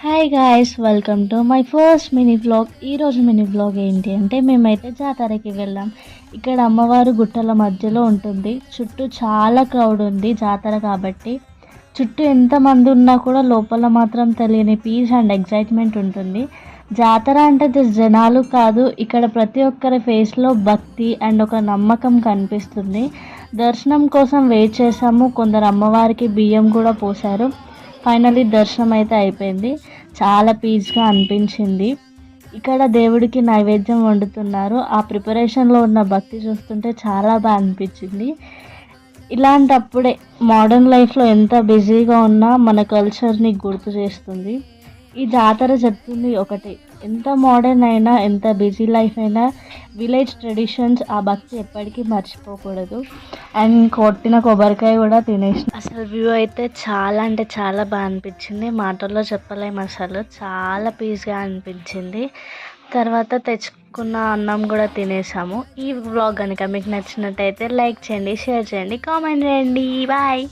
Hi guys, welcome to my first mini vlog. ఈరోజు mini vlog ఏంటి అంటే మేమైతే జాతరకి వెళ్ళాం. ఇక్కడ అమ్మవారు గుట్టల మధ్యలో ఉంటుంది. చుట్టూ చాలా క్రౌడ్ ఉంది జాతర కాబట్టి. చుట్టూ ఎంతమంది ఉన్నా కూడా లోపల మాత్రం తెలియని పీస్ అండ్ ఎగ్జైట్మెంట్ ఉంటుంది. జాతర అంటే జనాలు కాదు, ఇక్కడ ప్రతి ఒక్కరి ఫేస్లో భక్తి అండ్ ఒక నమ్మకం కనిపిస్తుంది. దర్శనం కోసం వెయిట్ చేసాము. కొందరు అమ్మవారికి బియ్యం కూడా పోశారు. ఫైనలీ దర్శనం అయితే అయిపోయింది. చాలా పీస్గా అనిపించింది. ఇక్కడ దేవుడికి నైవేద్యం వండుతున్నారు. ఆ ప్రిపరేషన్లో ఉన్న భక్తి చూస్తుంటే చాలా బాగా అనిపించింది. ఇలాంటప్పుడే మోడర్న్ లైఫ్లో ఎంత బిజీగా ఉన్నా మన కల్చర్ని గుర్తు చేస్తుంది. ఈ జాతర చెప్తుంది ఒకటి, ఎంత మోడర్న్ అయినా ఎంత బిజీ లైఫ్ అయినా విలేజ్ ట్రెడిషన్స్ ఆ భక్తి ఎప్పటికీ మర్చిపోకూడదు. అండ్ కొట్టిన కొబ్బరికాయ కూడా తినేసి అసలు వ్యూ అయితే చాలా అంటే చాలా బాగా అనిపించింది. మాటల్లో చెప్పలేము, అసలు చాలా పీస్గా అనిపించింది. తర్వాత తెచ్చుకున్న అన్నం కూడా తినేసాము. ఈ వ్లాగ్ కనుక మీకు నచ్చినట్టయితే లైక్ చేయండి, షేర్ చేయండి, కామెంట్ చేయండి. బాయ్.